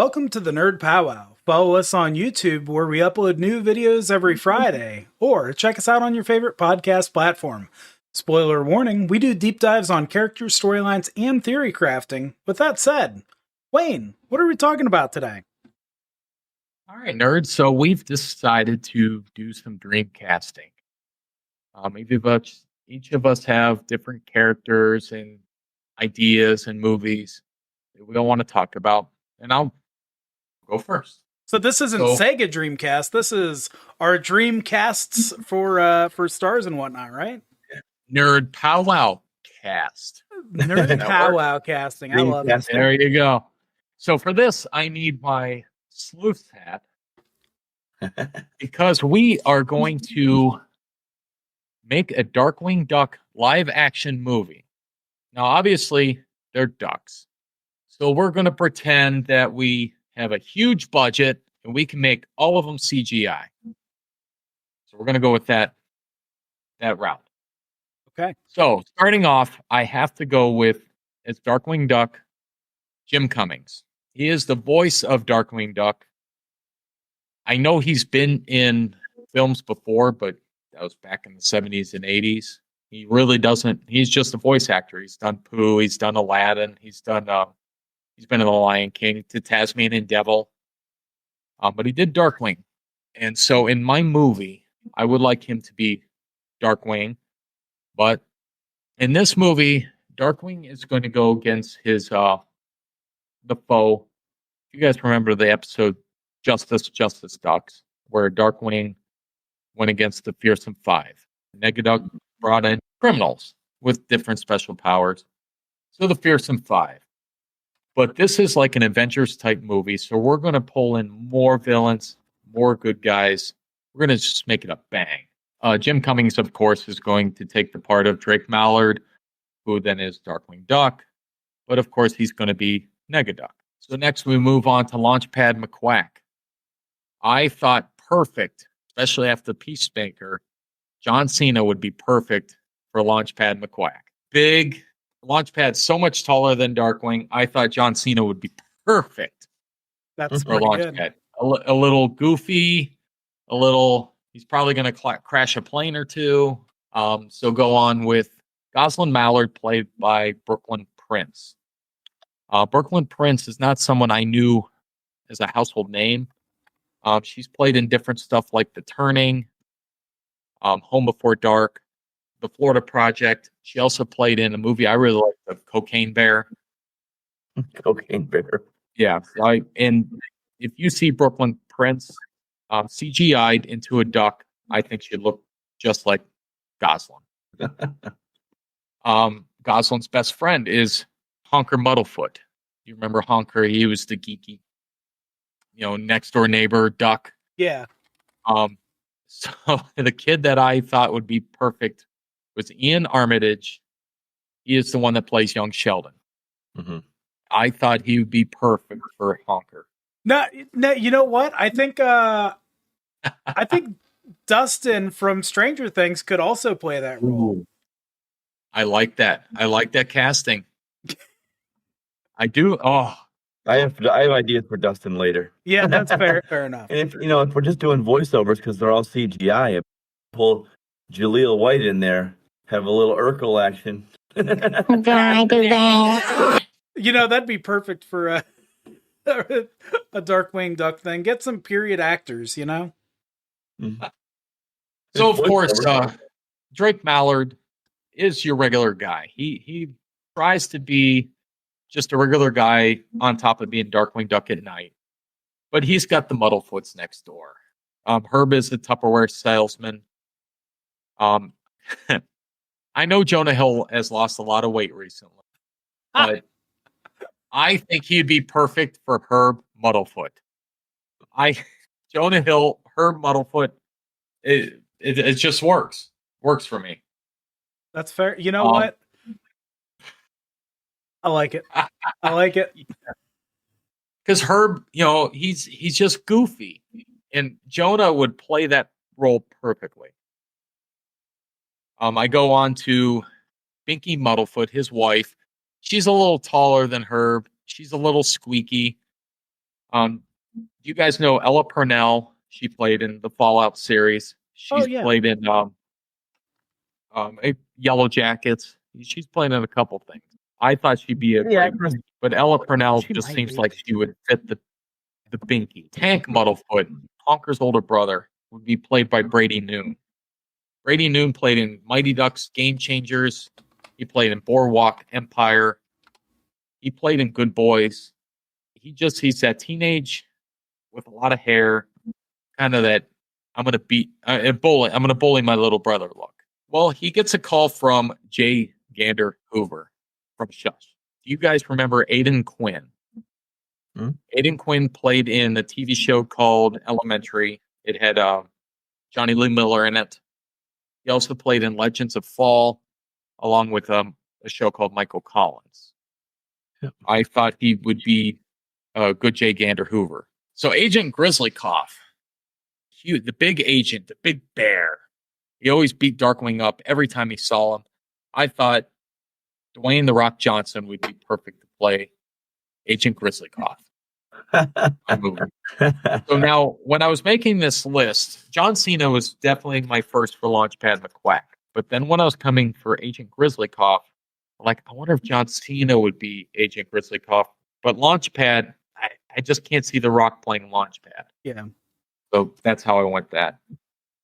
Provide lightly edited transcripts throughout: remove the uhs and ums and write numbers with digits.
welcome to the Nerd Pow Wow. Follow us on YouTube where we upload new videos every Friday, or check us out on your favorite podcast platform. Spoiler warning, we do deep dives on characters, storylines, and theory crafting. With that said, Wayne, what are we talking about today? All right, nerds. So we've decided to do some dream casting. Each of us have different characters and ideas and movies that we all want to talk about, and I'll go first. So this isn't Sega Dreamcast. This is our Dreamcasts for stars and whatnot, right? Nerd Pow Wow cast. Nerd Pow Wow casting. I love it. There you go. So for this, I need my sleuth hat because we are going to make a Darkwing Duck live action movie. Now, obviously, they're ducks. So we're going to pretend that we have a huge budget and we can make all of them CGI. So we're going to go with that route. Okay. So starting off, I have to go with, as Darkwing Duck, Jim Cummings. He is the voice of Darkwing Duck. I know he's been in films before, but that was back in the 70s and 80s. He really doesn't. He's just a voice actor. He's done Pooh. He's done Aladdin. He's been in The Lion King, to Tasmanian Devil. But he did Darkwing. And so in my movie, I would like him to be Darkwing. But in this movie, Darkwing is going to go against his the foe. If you guys remember the episode Justice Ducks, where Darkwing went against the Fearsome Five. Negaduck brought in criminals with different special powers. So the Fearsome Five. But this is like an Avengers type movie, so we're going to pull in more villains, more good guys. We're going to just make it a bang. Jim Cummings, of course, is going to take the part of Drake Mallard, who then is Darkwing Duck. But of course, he's going to be Negaduck. So next we move on to Launchpad McQuack. I thought perfect, especially after Peacemaker, John Cena would be perfect for Launchpad McQuack. Big Launchpad, so much taller than Darkwing. I thought John Cena would be perfect. That's for Launchpad. A little goofy, he's probably going to crash a plane or two. So go on with Gosling Mallard, played by Brooklyn Prince. Brooklyn Prince is not someone I knew as a household name. She's played in different stuff like The Turning, Home Before Dark, The Florida Project. She also played in a movie I really liked, The Cocaine Bear. Cocaine Bear. Yeah. And if you see Brooklyn Prince CGI'd into a duck, I think she'd look just like Gosling. Gosling's best friend is Honker Muddlefoot. You remember Honker? He was the geeky, next door neighbor duck. Yeah. So the kid that I thought would be perfect was Ian Armitage. He is the one that plays young Sheldon. Mm-hmm. I thought he would be perfect for Honker. No, you know what? I think Dustin from Stranger Things could also play that role. Ooh. I like that. I like that casting. I do. Oh, I have ideas for Dustin later. Yeah, that's fair enough. And if we're just doing voiceovers because they're all CGI, pull Jaleel White in there, have a little Urkel action. Can I do that? That'd be perfect for a Darkwing Duck thing. Get some period actors, Mm-hmm. So of course, Drake Mallard is your regular guy. He tries to be just a regular guy on top of being Darkwing Duck at night. But he's got the Muddlefoots next door. Herb is the Tupperware salesman. I know Jonah Hill has lost a lot of weight recently. But I think he'd be perfect for Herb Muddlefoot. Jonah Hill, Herb Muddlefoot, it just works. Works for me. That's fair. You know what? I like it. I like it. Because Herb, he's just goofy. And Jonah would play that role perfectly. I go on to Binky Muddlefoot, his wife. She's a little taller than Herb. She's a little squeaky. You guys know Ella Purnell? She played in the Fallout series. She's yeah. played in Yellow Jackets. She's played in a couple things. I thought she'd be a great, but Ella Purnell She just might seems be. like she would fit the Binky. Tank Muddlefoot, Honker's older brother, would be played by Brady Noon. Brady Noon played in Mighty Ducks Game Changers. He played in Boardwalk Empire. He played in Good Boys. He's that teenage with a lot of hair, kind of that I'm gonna bully my little brother look. Well, he gets a call from J. Gander Hoover from Shush. Do you guys remember Aidan Quinn? Aidan Quinn played in a TV show called Elementary. It had Johnny Lee Miller in it. He also played in Legends of Fall, along with a show called Michael Collins. Yep. I thought he would be a good J. Gander Hoover. So Agent Grizzlycoff, the big agent, the big bear. He always beat Darkwing up every time he saw him. I thought Dwayne "The Rock" Johnson would be perfect to play Agent Grizzlycoff. So now, when I was making this list, John Cena was definitely my first for Launchpad McQuack. But then when I was coming for Agent Grizzlycoff, I wonder if John Cena would be Agent Grizzlycoff. But Launchpad, I just can't see The Rock playing Launchpad. Yeah. So that's how I went that.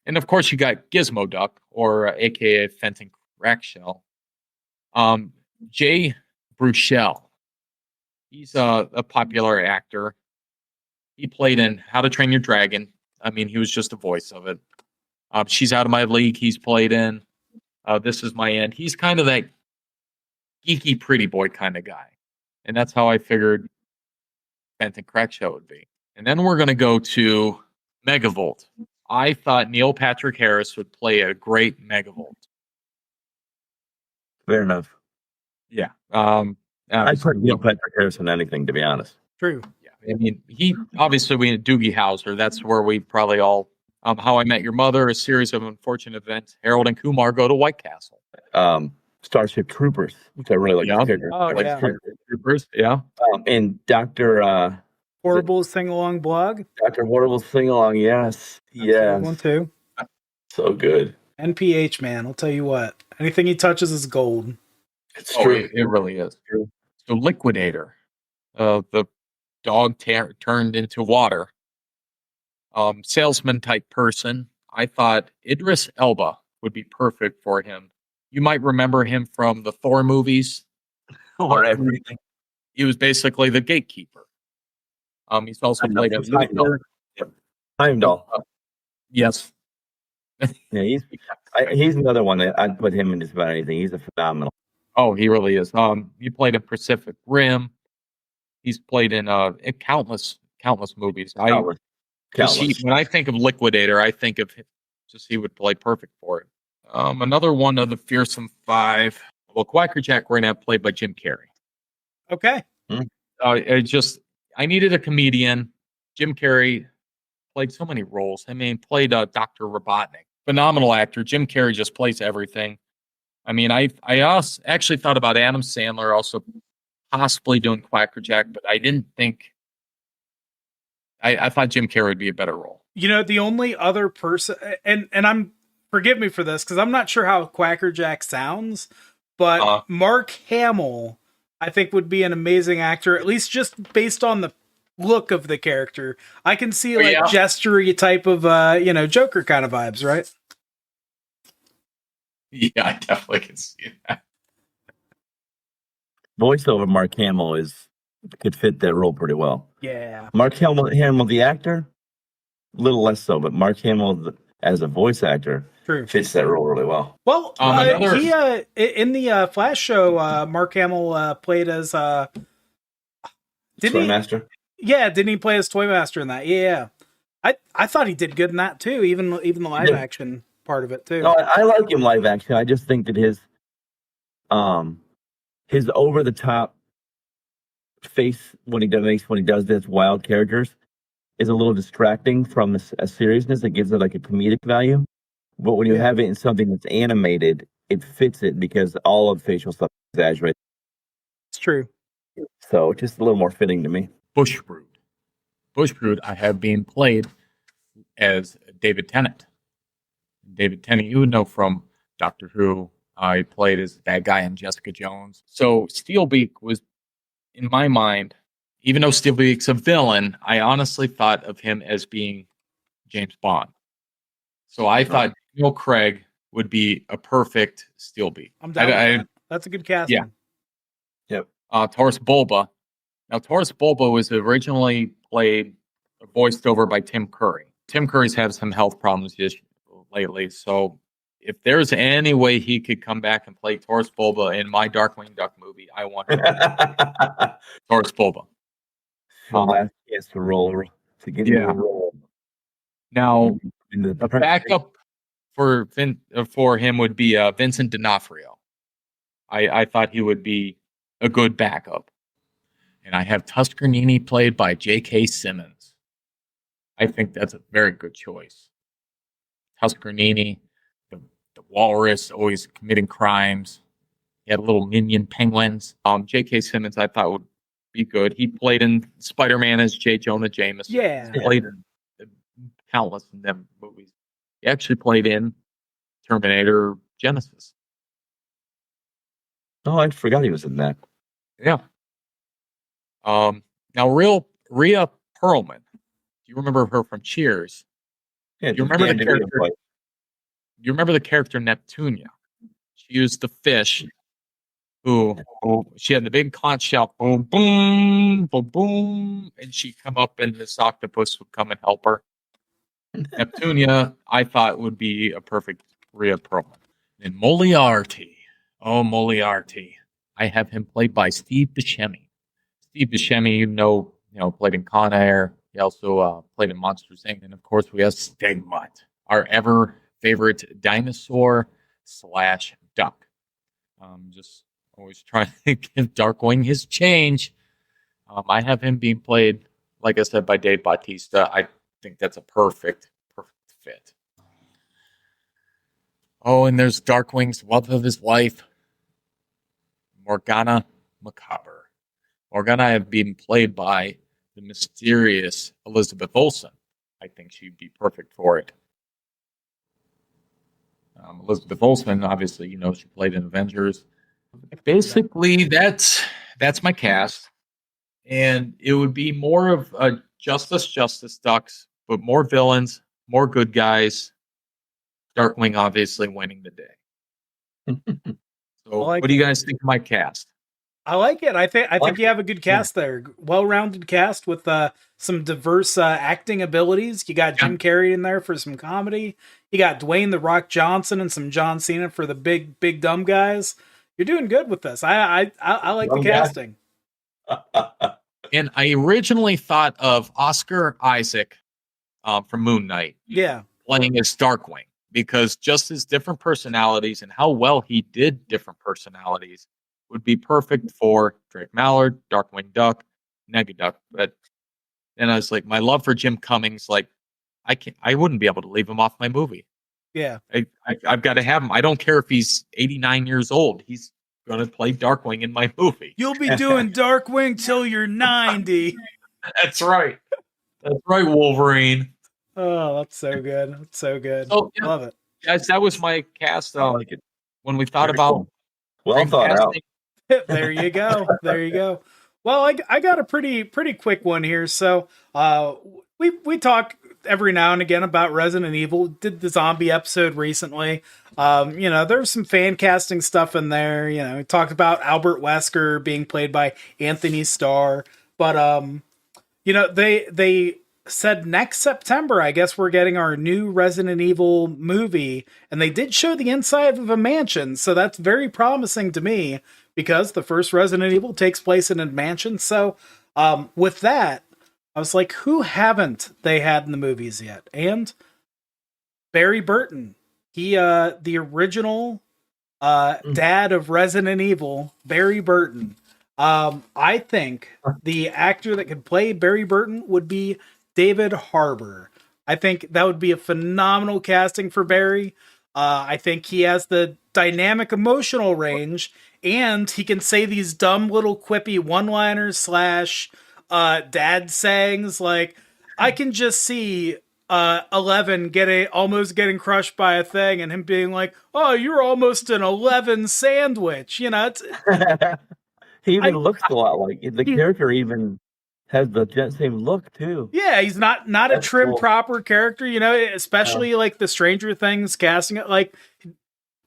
And of course, you got Gizmo Duck, or AKA Fenton Crackshell. Jay Bruchel. He's a popular actor. He played in How to Train Your Dragon. I mean, he was just a voice of it. She's Out of My League. He's played in This Is My End. He's kind of that geeky pretty boy kind of guy. And that's how I figured Fenton Crackshell would be. And then we're going to go to Megavolt. I thought Neil Patrick Harris would play a great Megavolt. Fair enough. Yeah. I'd put Neil Patrick Harris on anything, to be honest. True. Yeah. I mean, we had Doogie Howser. That's where we probably all, How I Met Your Mother, A Series of Unfortunate Events, Harold and Kumar Go to White Castle. Starship Troopers, which I really like. Yeah. Character. Oh, yeah. Troopers, yeah. And Dr. Horrible Sing-Along Blog. Dr. Horrible Sing-Along, yes. Yes. One, too. So good. NPH, man. I'll tell you what. Anything he touches is gold. It's true. It really is. True. So Liquidator, the dog turned into water. Salesman type person. I thought Idris Elba would be perfect for him. You might remember him from the Thor movies. Or everything. He was basically the gatekeeper. He's also played a Heimdall. Yes. Yeah, he's another one that I'd put him in just about anything. He's a phenomenal. Oh, he really is. He played in Pacific Rim. He's played in countless movies. Countless. When I think of Liquidator, I think of him, he would play perfect for it. Another one of the Fearsome Five. Well, Quackerjack we're gonna have played by Jim Carrey. Okay. I needed a comedian. Jim Carrey played so many roles. I mean, played Dr. Robotnik. Phenomenal actor. Jim Carrey just plays everything. I mean, I also actually thought about Adam Sandler also possibly doing Quackerjack, but I didn't think. I thought Jim Carrey would be a better role. You know, the only other person, and forgive me for this, because I'm not sure how Quackerjack sounds, but Mark Hamill, I think, would be an amazing actor, at least just based on the look of the character. I can see gestury type of, Joker kind of vibes, right? Yeah, I definitely can see that. Voiceover Mark Hamill could fit that role pretty well. Yeah. Mark Hamill, the actor, a little less so, but Mark Hamill as a voice actor fits that role really well. Well, he in the Flash show, Mark Hamill played as Toymaster. Yeah, didn't he play as Toymaster in that? Yeah, I thought he did good in that too, even the live action part of it too. No, I like him live action. I just think that his over the top face when he does this wild characters is a little distracting from a seriousness. It gives it like a comedic value. But when you have it in something that's animated, it fits it because all of facial stuff is exaggerated. It's true. So just a little more fitting to me. Bushbrood. Bushroot, I have being played as David Tennant. David Tennant, you would know from Doctor Who. He played as the bad guy in Jessica Jones. So Steelbeak was, in my mind, even though Steelbeak's a villain, I honestly thought of him as being James Bond. So I thought Daniel Craig would be a perfect Steelbeak. I'm down with that. That's a good casting. Yeah. Yep. Taurus Bulba. Now, Taurus Bulba was originally voiced over by Tim Curry. Tim Curry's had some health problems lately, so if there's any way he could come back and play Taurus Bulba in my Darkwing Duck movie, I want him to Taurus Bulba. Last chance to roll to get into a role. Now, the backup for him would be Vincent D'Onofrio. I thought he would be a good backup. And I have Tuscarnini played by J.K. Simmons. I think that's a very good choice. Tuscarnini, the walrus, always committing crimes. He had little minion penguins. J.K. Simmons, I thought would be good. He played in Spider-Man as J. Jonah Jameson. Yeah. He played in countless of them movies. He actually played in Terminator Genesis. Oh, I forgot he was in that. Yeah. Now, Rhea Perlman. Do you remember her from Cheers? Yeah, you remember the character? You remember the character Neptunia? She used the fish. Who she had the big conch shell, boom, boom, boom, boom, and she'd come up, and this octopus would come and help her. Neptunia, I thought, would be a perfect Rhea Perlman. And Moriarty, Moriarty, I have him played by Steve Buscemi. Steve Buscemi, played in Con Air. He also played in Monsters Inc. And of course, we have Stegmutt, our ever favorite dinosaur / duck. Just always trying to give Darkwing his change. I have him being played, like I said, by Dave Bautista. I think that's a perfect fit. Oh, and there's Darkwing's love of his life, Morgana Macabre. Morgana have been played by the mysterious Elizabeth Olsen. I think she'd be perfect for it. Elizabeth Olsen, obviously, she played in Avengers. Basically, that's my cast, and it would be more of a Justice Ducks, but more villains, more good guys. Darkwing obviously winning the day. So, what do you guys think of my cast? I like it. I think you have a good cast there. Well-rounded cast with some diverse acting abilities. You got Jim Carrey in there for some comedy. You got Dwayne "The Rock" Johnson and some John Cena for the big dumb guys. You're doing good with this. I like the casting. And I originally thought of Oscar Isaac from Moon Knight. Yeah. Playing as Darkwing, because just his different personalities and how well he did different personalities would be perfect for Drake Mallard, Darkwing Duck, Negaduck. But then I was like, my love for Jim Cummings, I wouldn't be able to leave him off my movie. Yeah. I've got to have him. I don't care if he's 89 years old. He's going to play Darkwing in my movie. You'll be doing Darkwing till you're 90. That's right. That's right, Wolverine. Oh, that's so good. That's so good. So, love it. Guys, that was my cast. When we thought about cool. Well thought out. There you go. There you go. Well, I got a pretty quick one here. So we talk every now and again about Resident Evil. Did the zombie episode recently. There's some fan casting stuff in there. We talked about Albert Wesker being played by Anthony Starr. But they said next September, I guess we're getting our new Resident Evil movie, and they did show the inside of a mansion, so that's very promising to me, because the first Resident Evil takes place in a mansion. So with that, I was like, who haven't they had in the movies yet? And Barry Burton, he the original dad of Resident Evil, Barry Burton. I think the actor that could play Barry Burton would be David Harbour. I think that would be a phenomenal casting for Barry. I think he has the dynamic emotional range, and he can say these dumb little quippy one-liners / dad sayings. Like, I can just see 11 almost getting crushed by a thing, and him being like, "Oh, you're almost an 11 sandwich." You know, He even I- looks a lot like the character. Even has the same look too. yeah, he's not a That's trim cool. proper character. You know, especially like the Stranger Things casting it like.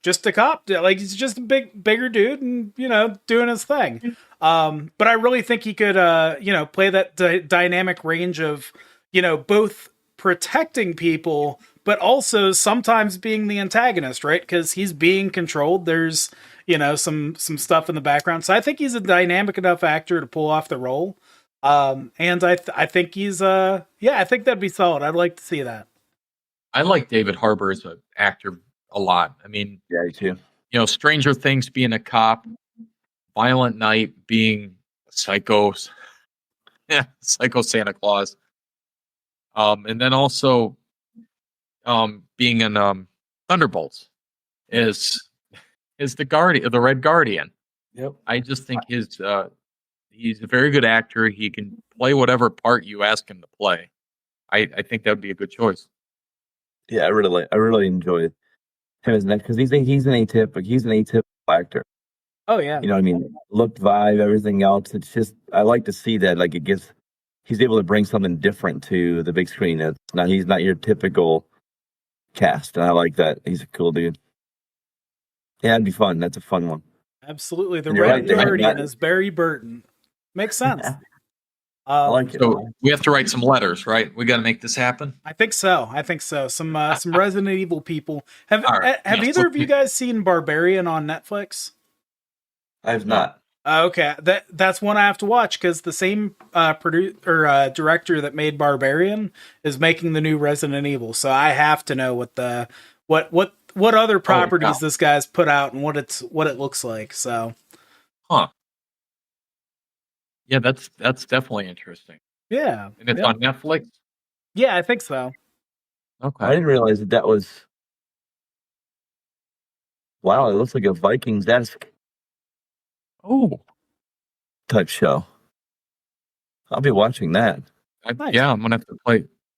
Just a cop, like he's just a bigger dude, and you know, doing his thing. But I really think he could, you know, play that dynamic range of, you know, both protecting people, but also sometimes being the antagonist, right? Because he's being controlled. There's, you know, some stuff in the background. So I think he's a dynamic enough actor to pull off the role. And I think he's, yeah, I think that'd be solid. I'd like to see that. I like David Harbour as an actor a lot. I mean, Yeah, you too. you know, Stranger Things being a cop, Violent Night being a psycho Santa Claus, and then also being in Thunderbolts is the Red Guardian. Yep. I just think he's a very good actor. He can play whatever part you ask him to play. I think that would be a good choice. Yeah, I really enjoy him as an because he's an atypical actor. Oh yeah, You know what I mean? Look, vibe, everything else. It's just I like to see that. Like he's able to bring something different to the big screen. He's not your typical cast, and I like that. He's a cool dude. Yeah, it'd be fun. That's a fun one. absolutely. The And you're Red right, they have Guardian that. is Barry Burton. Makes sense. I like it. So we have to write some letters, right? We got to make this happen. I think so. Some Resident Evil people. Have right. have Yes, either of you guys seen Barbarian on Netflix? I have not. Okay, that's one I have to watch because the same director that made Barbarian is making the new Resident Evil. So I have to know what other properties this guy's put out and what it looks like. So, Yeah, that's definitely interesting. yeah, And it's on Netflix. Yeah, I think so. Okay. I didn't realize that was. Wow, it looks like a Vikings-esque Oh, type show. I'll be watching that. Nice. Yeah, I'm gonna have to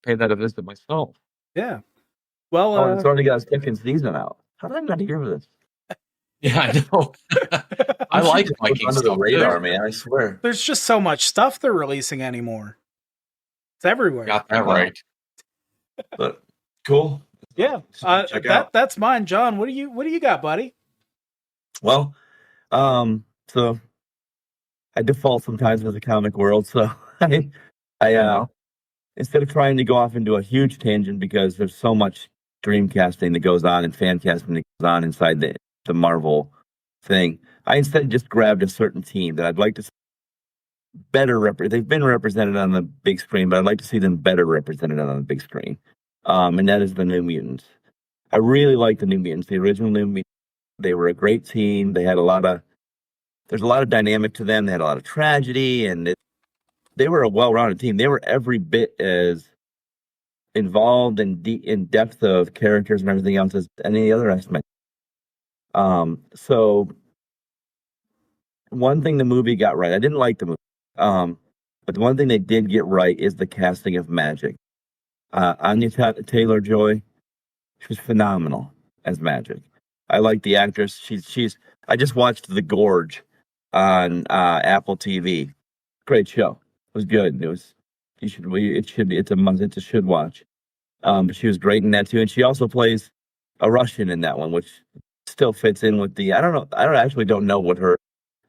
pay that a visit myself. Yeah. Well, Oh, it's already got a second season out. How did I not hear of this? Yeah, I know. I like Just Vikings under the stuff, radar, too. man. I swear. there's just so much stuff they're releasing anymore. It's everywhere. Got that right. But cool. Yeah. Check it out. That's mine, John. What do you got, buddy? Well, so I default sometimes with the comic world. So I instead of trying to go off into a huge tangent because there's so much dream casting that goes on and fan casting that goes on inside the Marvel thing, I instead just grabbed a certain team that I'd like to see better they've been represented on the big screen, but I'd like to see them better represented on the big screen. And that is the New Mutants. I really like the New Mutants, the original New Mutants. They were a great team. They had there's a lot of dynamic to them. They had a lot of tragedy, and they were a well-rounded team. They were every bit as involved and in depth of characters and everything else as any other X-Men. So one thing the movie got right, I didn't like the movie, but the one thing they did get right is the casting of Magic. Anya Taylor-Joy, she was phenomenal as Magic. I like the actress. I just watched The Gorge on Apple TV. Great show. It was good. It's a must. It's a should watch. But she was great in that too, and she also plays a Russian in that one, which still fits in with the. I don't know. Don't know what her.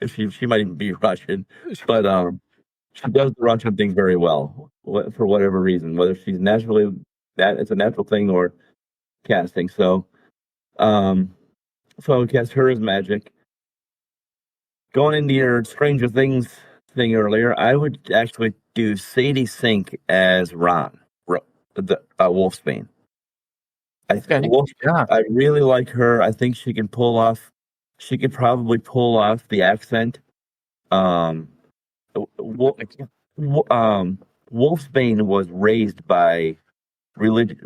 If she might even be Russian, but she does the Russian thing very well for whatever reason. Whether she's naturally it's a natural thing or casting. So I would cast her as Magic. Going into your Stranger Things thing earlier, I would actually do Sadie Sink as Ron, the Wolfsbane. I really like her. I think she can pull off. She could probably pull off the accent. Wolfsbane was raised by Catholic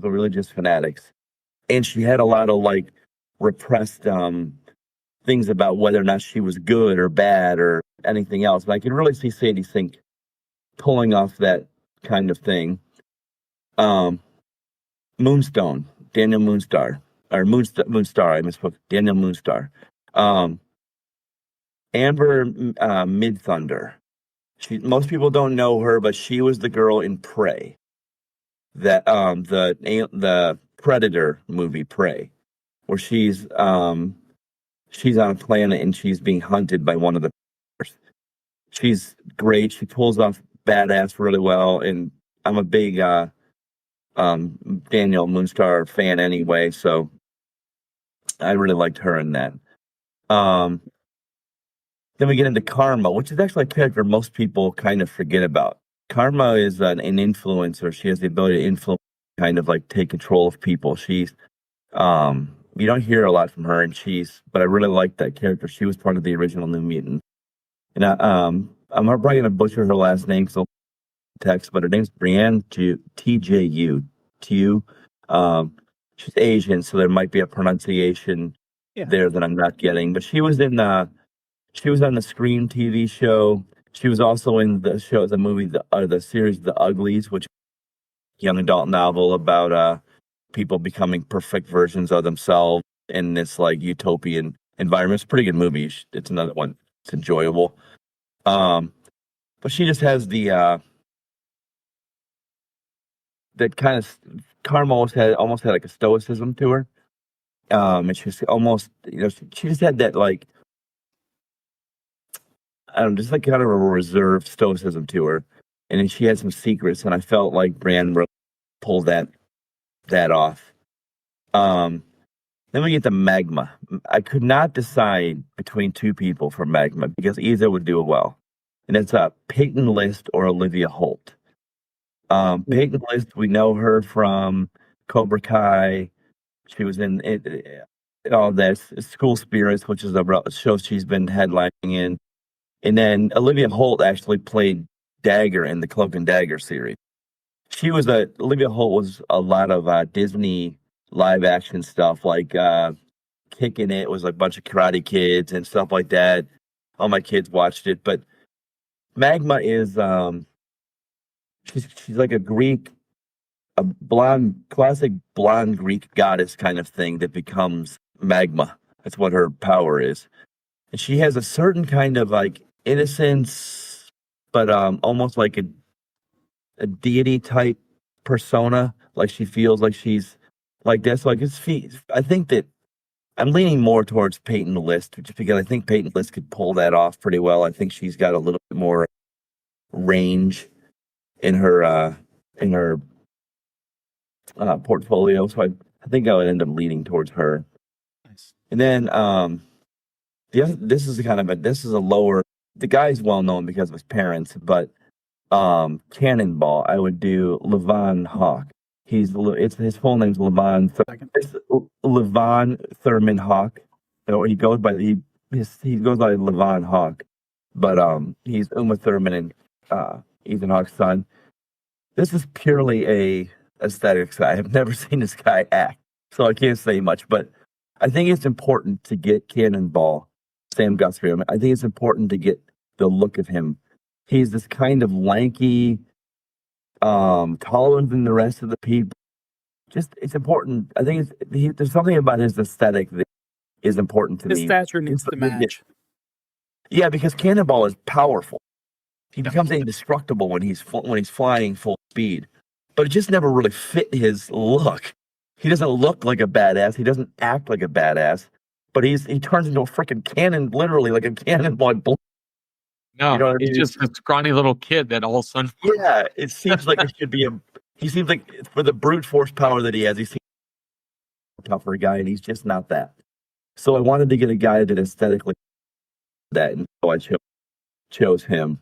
religious fanatics, and she had a lot of like repressed things about whether or not she was good or bad or anything else. But I can really see Sadie Sink pulling off that kind of thing. Moonstone, Daniel Moonstar, or Moonstar, I misspoke. Daniel Moonstar. Amber Midthunder. Most people don't know her, but she was the girl in Prey. That the Predator movie Prey, where she's on a planet and she's being hunted by one of the predators. She's great. She pulls off badass really well, and I'm a big Daniel Moonstar fan anyway, so I really liked her in that. Then we get into Karma, which is actually a character most people kind of forget about. Karma is an influencer. She has the ability to influence, kind of like take control of people. She's you don't hear a lot from her, but I really like that character. She was part of the original New Mutant. And I'm probably gonna butcher her last name, so text, but her name's Brienne TJU. She's Asian, so there might be a pronunciation there that I'm not getting. But she was on the Scream TV show. She was also in the series The Uglies, which is a young adult novel about people becoming perfect versions of themselves in this like utopian environment. It's a pretty good movie. It's another one. It's enjoyable. But she just has that kind of Karma almost had like a stoicism to her. And she's almost, she just had that like, I don't know, just like kind of a reserved stoicism to her. And then she had some secrets, and I felt like Bran pulled that off. Then we get to Magma. I could not decide between two people for Magma because either would do well. And it's Peyton List or Olivia Holt. Peyton List, we know her from Cobra Kai. She was in all this School Spirits, which is a show she's been headlining in. And then Olivia Holt actually played Dagger in the Cloak and Dagger series. Olivia Holt was a lot of Disney live action stuff, like Kicking It was like a bunch of Karate Kids and stuff like that. All my kids watched it, but Magma is she's like a classic blonde Greek goddess kind of thing that becomes Magma. That's what her power is. And she has a certain kind of like innocence, but almost like a deity type persona. Like she feels like she's like that. So I think that I'm leaning more towards Peyton List, just because I think Peyton List could pull that off pretty well. I think she's got a little bit more range in her portfolio. So I think I would end up leaning towards her. Nice. And then this is a lower. The guy's well known because of his parents, but Cannonball, I would do Levon Hawk. His full name's Levon. It's Levon Thurman Hawk. He goes by Levon Hawk, but he's Uma Thurman and Ethan Hawke's son. This is purely a aesthetics guy. I've never seen this guy act, so I can't say much. But I think it's important to get Cannonball, Sam Guthrie. I think it's important to get the look of him. He's this kind of lanky, taller than the rest of the people. Just, it's important. I think there's something about his aesthetic that is important to me. His stature needs to match. Yeah, because Cannonball is powerful. He becomes indestructible when he's flying full speed. But it just never really fit his look. He doesn't look like a badass. He doesn't act like a badass. But he turns into a freaking cannon, literally like a cannonball. No, he's just a scrawny little kid that all of a sudden. Yeah, it seems like it should be he seems like for the brute force power that he has, he seems like a tougher guy, and he's just not that. So I wanted to get a guy that aesthetically that, and so I chose him.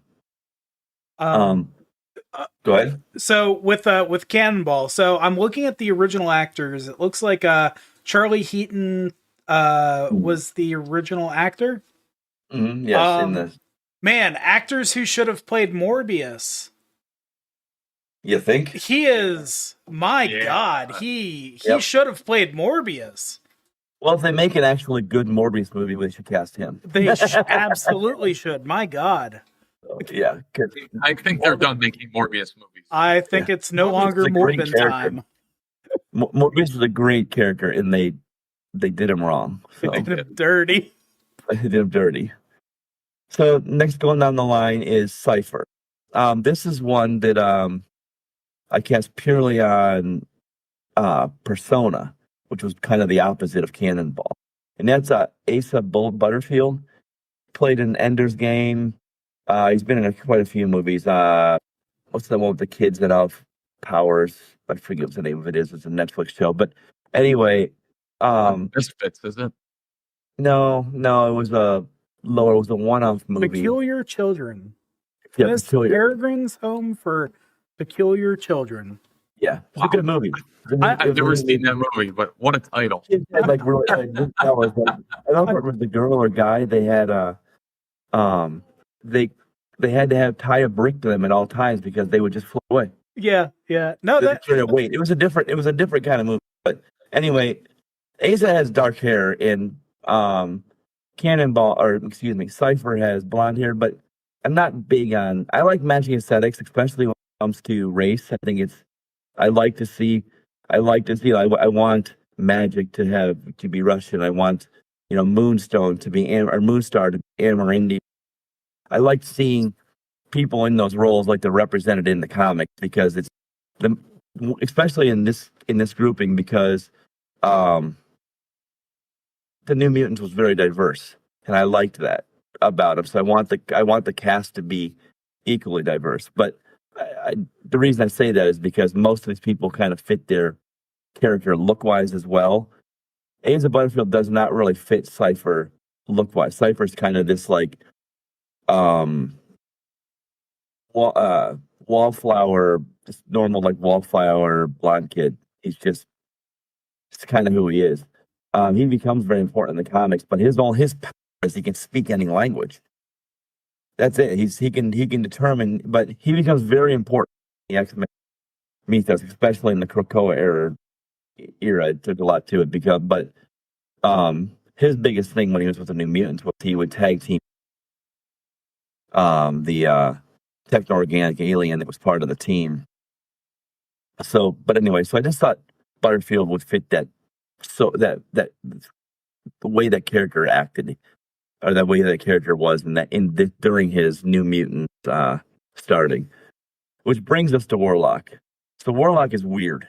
Go ahead. So with Cannonball, so I'm looking at the original actors. It looks like Charlie Heaton was the original actor. Mm-hmm. Yes, man, actors who should have played Morbius. You think? He is, God, he should have played Morbius. Well, if they make an actually good Morbius movie, they should cast him. They absolutely should. My God. So, yeah, 'cause I think they're done making Morbius movies. I think it's no Morbius longer is a great Morbin character. time. Morbius is a great character, and they did him wrong. They So did him dirty. they did him dirty. So next going down the line is Cypher. This is one that I cast purely on Persona, which was kind of the opposite of Cannonball. And that's Asa Butterfield. Played in Ender's Game. He's been in quite a few movies. What's the one with the kids that have powers? I forget what the name of it is. It's a Netflix show. But anyway, Misfits, is it? no, it was a one-off movie. Peculiar Children. Yeah, Miss Peculiar. Peregrine's Home for Peculiar Children. Yeah, it's a good movie. I've never seen that movie, but what a title. Kids had, like, really, good powers. Like, I don't remember if it was the girl or guy. They had they had to have tie a brick to them at all times because they would just float away. Yeah. No, that Wait, it was a different kind of movie. But anyway, Asa has dark hair, and Cypher has blonde hair. But I'm not big on. I like matching aesthetics, especially when it comes to race. I want magic to be Russian. I want Moonstar to be Amerindian. I like seeing people in those roles like they're represented in the comics because it's especially in this grouping because the New Mutants was very diverse and I liked that about them. So I want the cast to be equally diverse. But the reason I say that is because most of these people kind of fit their character look-wise as well. Asa Butterfield does not really fit Cypher look-wise. Cypher's kind of this like wallflower, just normal like wallflower blonde kid. It's kind of who he is. He becomes very important in the comics, but his power is he can speak any language. That's it. He can determine, but he becomes very important in the X-Men mythos, especially in the Krakoa era. It took a lot to it but his biggest thing when he was with the New Mutants was he would tag team the techno-organic alien that was part of the team. So, but anyway, so I just thought Butterfield would fit that. So that the way that character acted, or the way that character was, during his New Mutant starting, which brings us to Warlock. So Warlock is weird.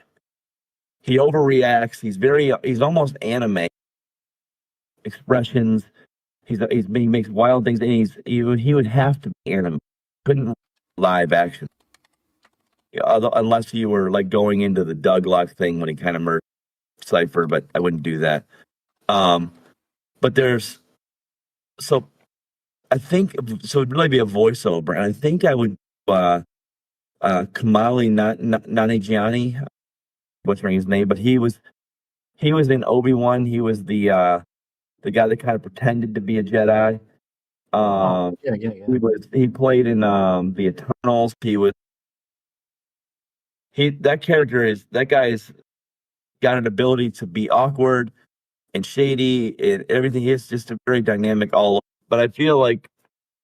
He overreacts. He's almost anime expressions. He makes wild things, and he would have to be anime. Couldn't live action, unless you were like going into the Douglock thing when he kind of murdered Cypher, but I wouldn't do that. But I think it'd really be a voiceover, and I think I would Kamali Nanjiani, butchering his name, but he was in Obi-Wan. He was the guy that kind of pretended to be a Jedi. Yeah. He played in the Eternals. That guy's got an ability to be awkward and shady and everything. He's just a very dynamic but I feel like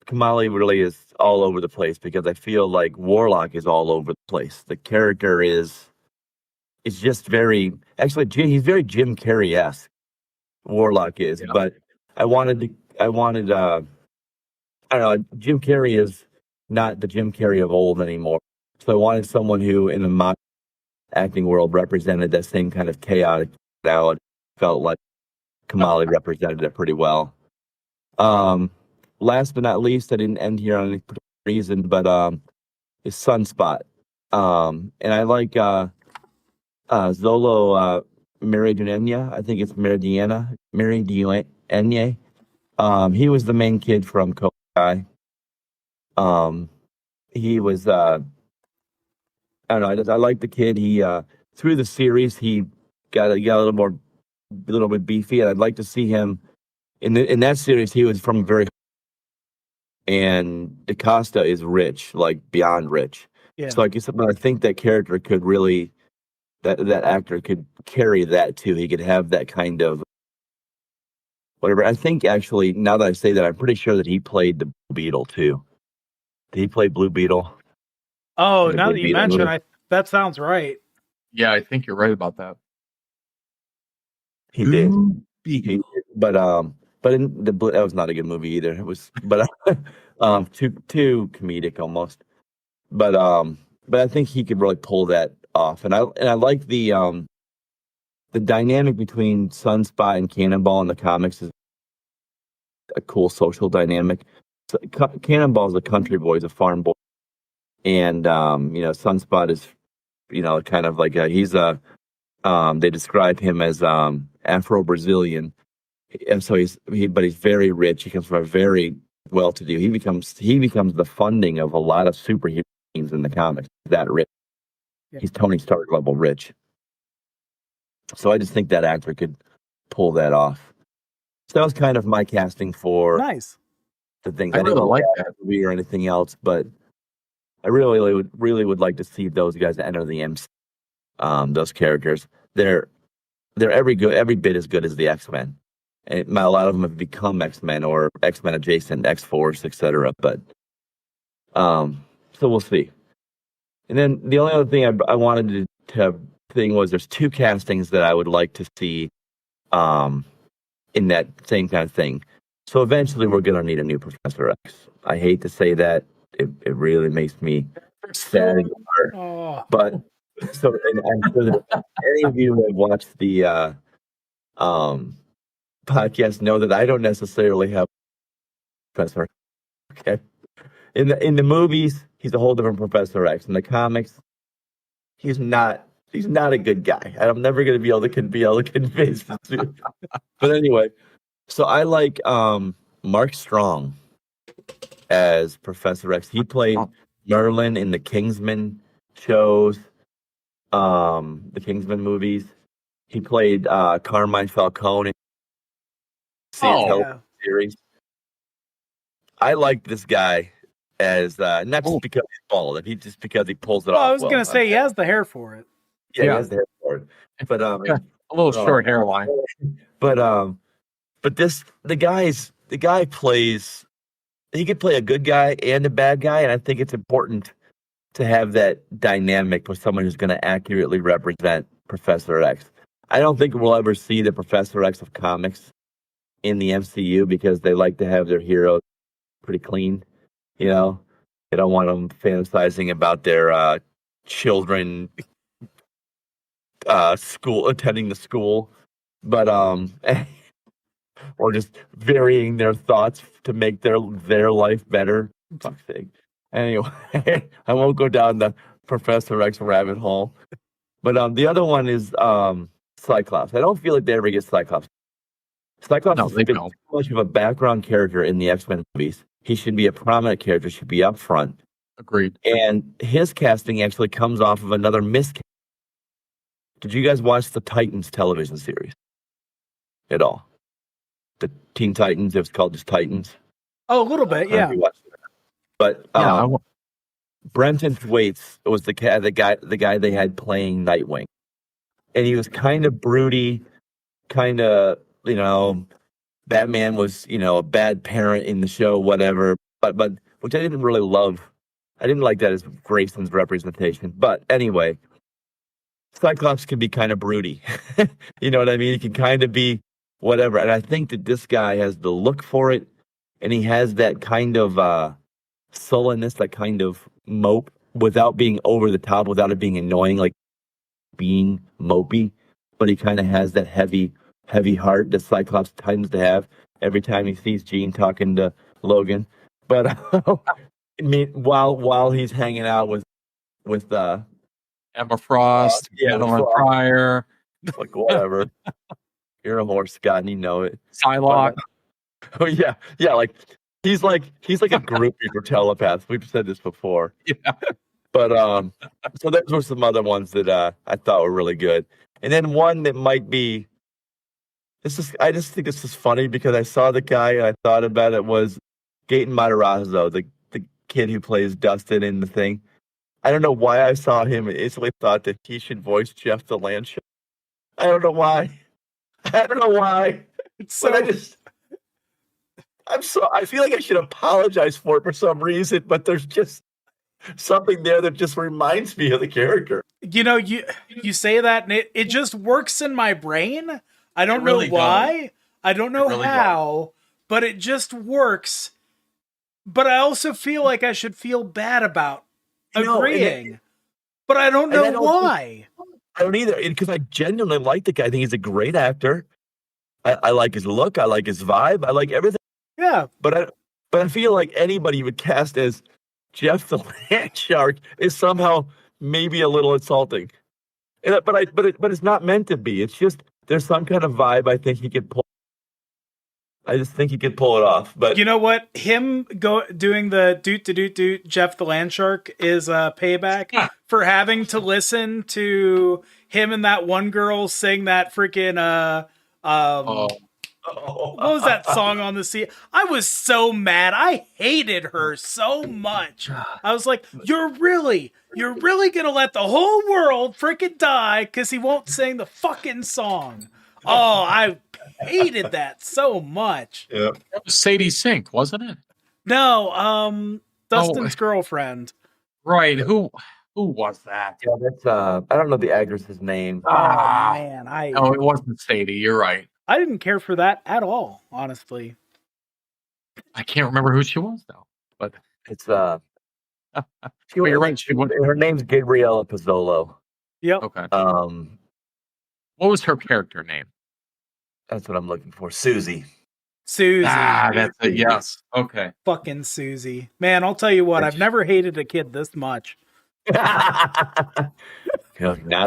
Kamali really is all over the place because I feel like Warlock is all over the place. The character is just he's very Jim Carrey-esque. Warlock is, yeah. But I wanted I don't know, Jim Carrey is not the Jim Carrey of old anymore. So I wanted someone who in the modern acting world represented that same kind of chaotic style. Felt like Kamali represented it pretty well. Last but not least, I didn't end here on any particular reason, but is Sunspot. And I like Zolo Meridiana. I think it's Meridiana. He was the main kid from Cobra Kai. He was I don't know. I like the kid. He through the series he got a little bit beefy, and I'd like to see him in that series. He was from and DaCosta is rich, like beyond rich. Yeah. So I think that character could really that actor could carry that too. He could have that kind of whatever. I think actually, now that I say that, I'm pretty sure that he played the Beetle too. Did he play Blue Beetle? Oh, The now Blue that you Beetle mention, movie? that sounds right. Yeah, I think you're right about that. He did. Beetle. But in that was not a good movie either. It was, but too comedic almost. But I think he could really pull that off, and I like the dynamic between Sunspot and Cannonball in the comics is a cool social dynamic. So, Cannonball is a country boy, he's a farm boy, and Sunspot is kind of like they describe him as Afro-Brazilian, and so he's very rich. He comes from a very well-to-do. He becomes the funding of a lot of superhero teams in the comics. That rich, Yeah. He's Tony Stark level rich. So I just think that actor could pull that off. So that was kind of my casting for Nice. the things. I I didn't really like look that. at the movie or anything else, but I really would like to see those guys enter the MC. Those characters, they're every bit as good as the X-Men. And a lot of them have become X-Men or X-Men adjacent, X-Force, etc. But so we'll see. And then the only other thing I wanted to thing was there's two castings that I would like to see in that same kind of thing. So eventually we're going to need a new Professor X. I hate to say that. It really makes me sad in the heart. Oh. But so and I'm sure that any of you who have watched the podcast know that I don't necessarily have Professor. Okay. In the movies, he's a whole different Professor X. In the comics, he's not a good guy. I'm never going to be able to convince you. But anyway, so I like Mark Strong as Professor X. He played Merlin in the Kingsman shows, the Kingsman movies. He played Carmine Falcone in the series. I like this guy as not just because he's bald, just because he pulls it off. I was going to say he has the hair for it. Yeah, he has the hair for it. But a little short hairline. But the guy plays. He could play a good guy and a bad guy, and I think it's important to have that dynamic with someone who's going to accurately represent Professor X. I don't think we'll ever see the Professor X of comics in the MCU because they like to have their heroes pretty clean. They don't want them fantasizing about their children attending the school, but or just varying their thoughts to make their life better. Fuck's sake. Anyway, I won't go down the Professor X rabbit hole. But the other one is Cyclops. I don't feel like they ever get Cyclops. Cyclops has been too much of a background character in the X-Men movies. He should be a prominent character, should be up front. Agreed. And his casting actually comes off of another miscast. Did you guys watch the Titans television series at all? The Teen Titans, it was called just Titans. Oh, a little bit, yeah. But Brenton Thwaites was the guy they had playing Nightwing. And he was kind of broody, kind of, Batman was, a bad parent in the show, whatever. But which I didn't really love. I didn't like that as Grayson's representation. But anyway, Cyclops can be kind of broody. You know what I mean? He can kind of be whatever. And I think that this guy has the look for it. And he has that kind of sullenness, that kind of mope without being over the top, without it being annoying, like being mopey. But he kind of has that heavy heart that Cyclops tends to have every time he sees Jean talking to Logan. But I mean, while he's hanging out with Emma Frost, Madeline Pryor, like whatever. You're a horse, Scott, and you know it. Psylocke. Oh yeah, like he's like a groupie for telepaths. We've said this before. Yeah. But so those were some other ones that I thought were really good, and then one that might be. I just think this is funny because I saw the guy and I thought about it was Gaten Matarazzo, the kid who plays Dustin in the thing. I don't know why I saw him and instantly thought that he should voice Jeff the Land Show. I don't know why. So I feel like I should apologize for some reason, but there's just something there that just reminds me of the character. You know, you say that and it just works in my brain. I don't know really why. I don't know really how, but it just works. But I also feel like I should feel bad about agreeing. But I don't know why. I don't either, because I genuinely like the guy. I think he's a great actor. I like his look. I like his vibe. I like everything. Yeah. But I feel like anybody you would cast as Jeff the Land Shark is somehow maybe a little insulting. But it's not meant to be. It's just there's some kind of vibe I think he could pull. I just think he could pull it off. But you know what? Him doing the doot Jeff the Land Shark is a payback for having to listen to him and that one girl sing that freaking what was that song on the sea? I was so mad. I hated her so much. I was like, you're really gonna let the whole world freaking die because he won't sing the fucking song. Oh, I hated that so much. Yeah. That was Sadie Sink, wasn't it? No, Dustin's girlfriend. Right. Who was that? Yeah, that's I don't know the actress's name. Oh man, No, it wasn't Sadie. You're right. I didn't care for that at all, honestly. I can't remember who she was though. But It's you're right. her name's Gabriella Pizzolo. Yep. Okay. What was her character name? That's what I'm looking for. Susie. Susie. That's it. Yes. Okay. Fucking Susie. Man, I'll tell you what, I've never hated a kid this much. Now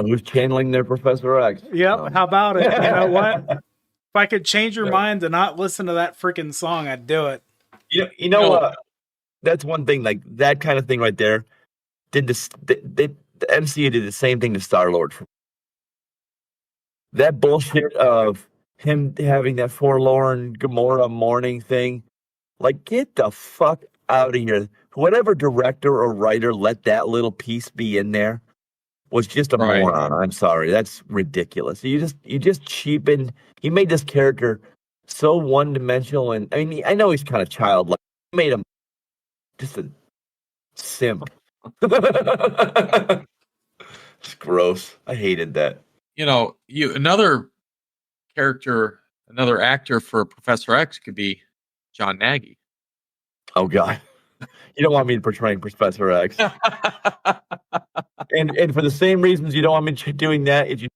who's channeling their Professor X? Yep. How about it? You know what? If I could change your mind to not listen to that freaking song, I'd do it. You know what? That's one thing. Like that kind of thing right there. The MCU did the same thing to Star-Lord. That bullshit of him having that forlorn Gamora mourning thing. Like, get the fuck out of here. Whatever director or writer let that little piece be in there was just a moron. I'm sorry. That's ridiculous. You just cheapened. You made this character so one-dimensional. And I mean, I know he's kind of childlike. You made him just a simp. It's gross. I hated that. You know, another actor for Professor X could be John Nagy. Oh God. You don't want me portraying Professor X. and for the same reasons you don't want me doing that, if you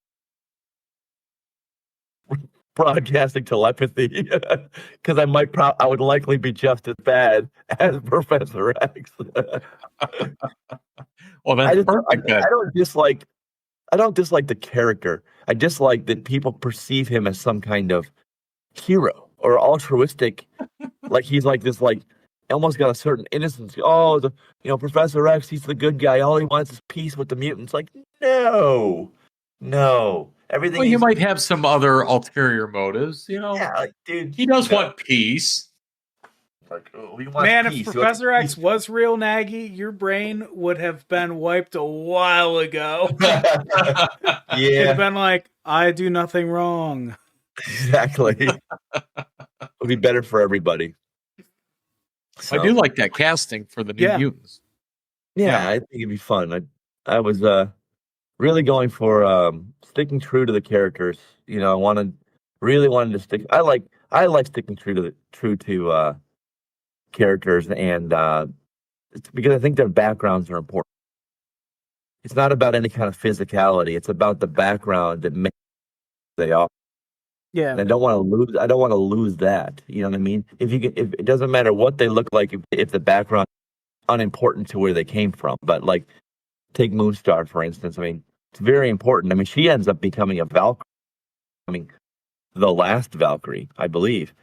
broadcasting telepathy, because I would likely be just as bad as Professor X. Well, that's I don't dislike the character. I dislike that people perceive him as some kind of hero or altruistic, like he's like this, like almost got a certain innocence. Oh, Professor X, he's the good guy. All he wants is peace with the mutants. Like, no. Everything. Well, you might have some other ulterior motives, Yeah, like, dude, he does want peace. Like, man, if Professor X was real, Nagy, your brain would have been wiped a while ago. Yeah, it'd have been like, I do nothing wrong. Exactly. It would be better for everybody. So, I do like that casting for the New Mutants. Yeah, I think it'd be fun. I was really going for sticking true to the characters. I really wanted to stick. I like sticking true to characters, and it's because I think their backgrounds are important. It's not about any kind of physicality. It's about the background that makes they are. Yeah, and I don't want to lose that. You know what I mean? If it doesn't matter what they look like, if the background is unimportant to where they came from. But like, take Moonstar for instance. I mean, it's very important. I mean, she ends up becoming a Valkyrie. I mean, the last Valkyrie, I believe.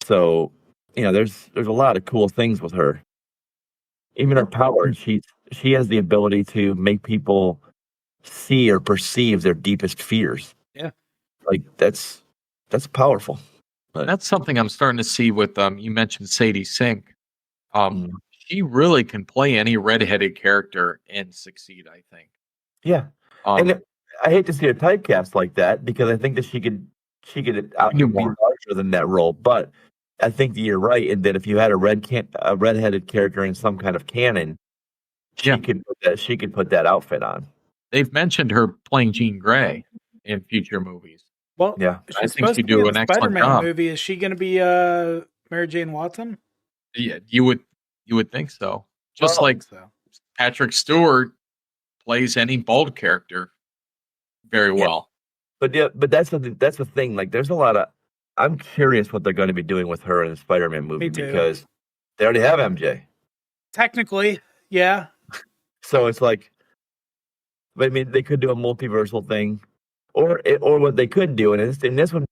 So, there's a lot of cool things with her. Even her power, she has the ability to make people see or perceive their deepest fears. Yeah, like that's powerful. But that's something I'm starting to see with you mentioned Sadie Sink. She really can play any redheaded character and succeed, I think. Yeah, and I hate to see her typecast like that because I think that she could be larger than that role. But I think that you're right in that if you had a redheaded character in some kind of canon, she could put that outfit on. They've mentioned her playing Jean Grey in future movies. Well, Yeah, she's I think supposed she'd to be do in an the excellent Spider-Man job. movie. Is she going to be Mary Jane Watson? Yeah, you would think so. Just I like think so. Patrick Stewart plays any bald character very well. but that's the thing. Like, there's a lot of. I'm curious what they're going to be doing with her in the Spider-Man movie Me too. because they already have MJ. Technically, yeah. So it's like, but I mean, they could do a multiversal thing, or what they could do, and in this one,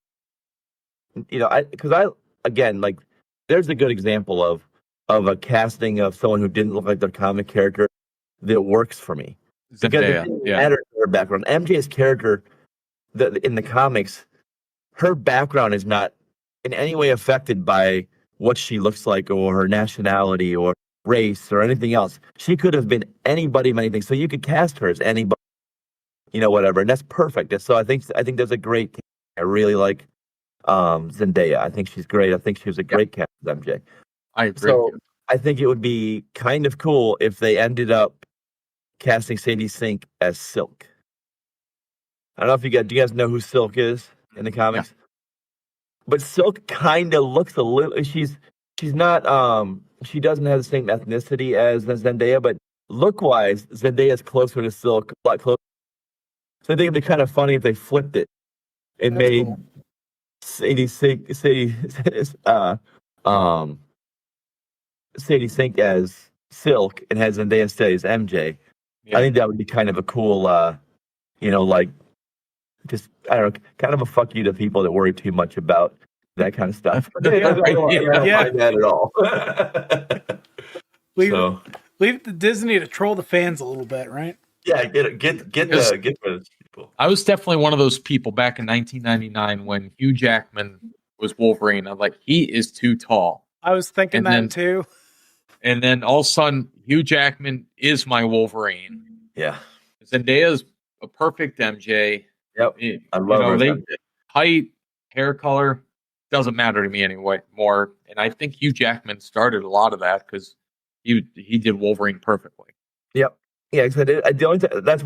you know, again, like, there's a good example of a casting of someone who didn't look like their comic character that works for me because it didn't matter her background. MJ's character, in the comics, her background is not in any way affected by what she looks like or her nationality or race or anything else. She could have been anybody, many things. So you could cast her as anybody, you know, whatever, and that's perfect. And so I think there's a great. I really like Zendaya. I think she's great. I think she was a great cast as MJ. I agree. So I think it would be kind of cool if they ended up casting Sadie Sink as Silk. I don't know if do you guys know who Silk is in the comics? Yeah. But Silk kind of looks a little. She's not. She doesn't have the same ethnicity as Zendaya, but look-wise, Zendaya's closer to Silk, a lot closer. So I think it'd be kind of funny if they flipped it and made cool. Sadie Sink as Silk and has Zendaya stay as MJ. Yeah. I think that would be kind of a cool, like, just, I don't know, kind of a fuck you to people that worry too much about that kind of stuff. I don't mind that at all. Leave the Disney to troll the fans a little bit, right? Yeah, get those people. I was definitely one of those people back in 1999 when Hugh Jackman was Wolverine. I'm like, he is too tall. I was thinking too. And then all of a sudden, Hugh Jackman is my Wolverine. Yeah. Zendaya's a perfect MJ. Yep. I love her. Height, hair color, doesn't matter to me anyway more. And I think Hugh Jackman started a lot of that because he did Wolverine perfectly. Yep. Yeah, that's the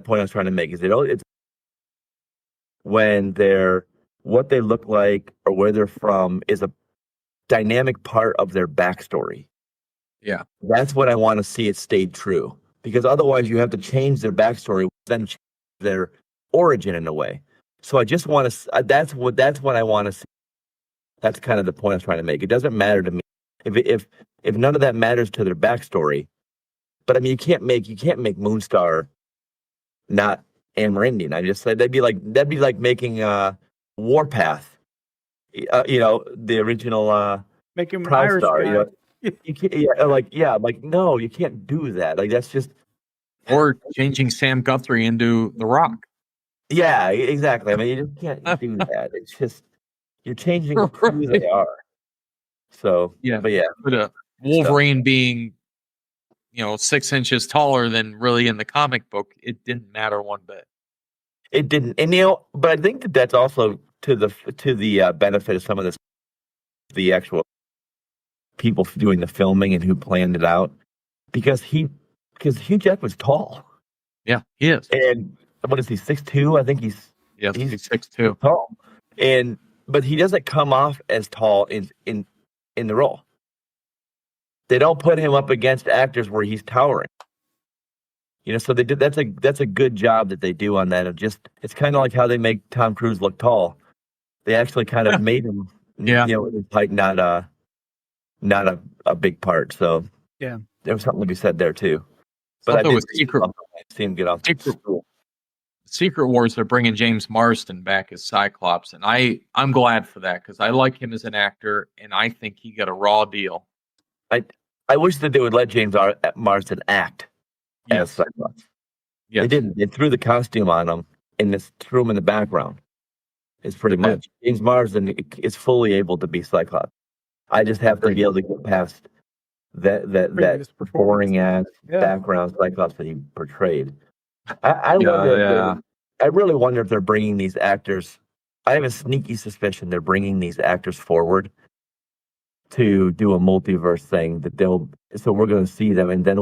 point I was trying to make is it's when what they look like or where they're from is a dynamic part of their backstory. Yeah. That's what I want to see it stayed true. Because otherwise you have to change their backstory, then change their origin in a way. So I just want to that's what I want to see. That's kind of the point I was trying to make. It doesn't matter to me if none of that matters to their backstory. But I mean, you can't make Moonstar not Amerindian. I just said that'd be like making Warpath, the original making Proud Irish Star. guy. You know, you can't, no, you can't do that. Like that's just or changing Sam Guthrie into The Rock. Yeah, exactly. I mean, you just can't do that. It's just you're changing who they are. So yeah, but Wolverine being 6 inches taller than really in the comic book, it didn't matter one bit. It didn't, and but I think that's also to the benefit of some of the actual people doing the filming and who planned it out, because Hugh Jackman was tall. Yeah, he is. And what is he, 6'2"? I think he's 6'2". Tall, but he doesn't come off as tall in the role. They don't put him up against actors where he's towering. So they did. That's a good job that they do on that. It's kind of like how they make Tom Cruise look tall. They actually kind of made him, his height not a big part. So yeah, there was something to be said there too. But something with see him get off. Secret Wars, they're bringing James Marsden back as Cyclops, and I'm glad for that because I like him as an actor, and I think he got a raw deal. I wish that they would let James Marsden act as Cyclops. Yeah, they didn't. They threw the costume on him and threw him in the background. It's pretty much James Marsden is fully able to be Cyclops. I just have to be able to get past that boring ass background Cyclops that he portrayed. I really wonder if they're bringing these actors. I have a sneaky suspicion they're bringing these actors forward to do a multiverse thing that so we're going to see them, and then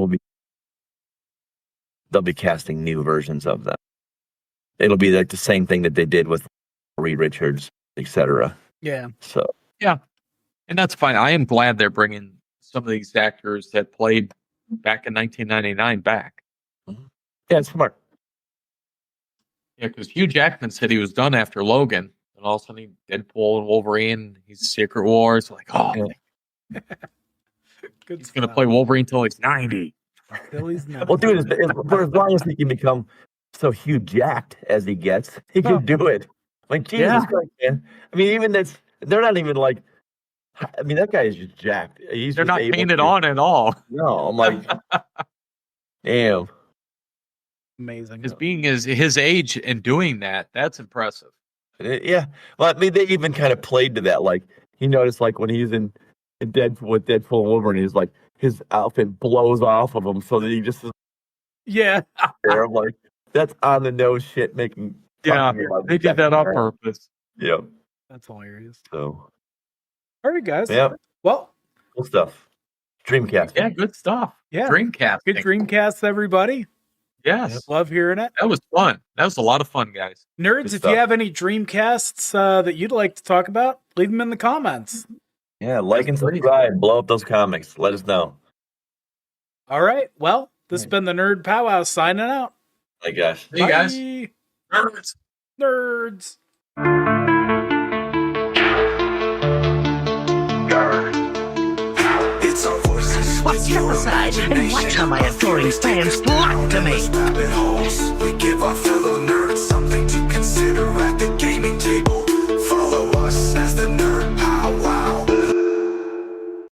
they'll be casting new versions of them. It'll be like the same thing that they did with Reed Richards, etc. Yeah. So yeah, and that's fine. I am glad they're bringing some of these actors that played back in 1999 back. yeah, it's smart. Yeah, because Hugh Jackman said he was done after Logan, and all of a sudden he Deadpool and Wolverine, he's Secret Wars. Like, oh, Yeah. Good he's going to play Wolverine until he's 90. Till he's not. Well, dude, for as long as he can become so huge jacked as he gets, he can do it. Like, Jesus Yeah. Christ, man. I mean, even they're not even like, I mean, that guy is just jacked. They're not painted on at all. No, I'm like, damn. Amazing. Because being his age and doing that, that's impressive. Yeah. Well, I mean, they even kind of played to that. Like, he noticed, like, when he's in Deadpool with Deadpool and Wolverine, he's like, his outfit blows off of him so that he just is Yeah. there. I'm like, that's on the nose shit making. Yeah, talking about they did that on purpose. Yeah. That's hilarious. So, All right, guys. yeah, Well, cool stuff. Dreamcast. Yeah, good stuff. yeah. Dreamcast. Good Dreamcast, everybody. Yes, Love hearing it. that was fun. That was a lot of fun, guys. Nerds, Good if stuff. you have any Dreamcasts that you'd like to talk about, leave them in the comments. Yeah, like and subscribe. Blow up those comics. Let us know. All right. Well, this has been the Nerd Pow Wow signing out. Hey, guys. Hey, guys. Bye, Nerds. nerds. It's our voices. Well, step aside and watch how my adoring fans flock to me. We give our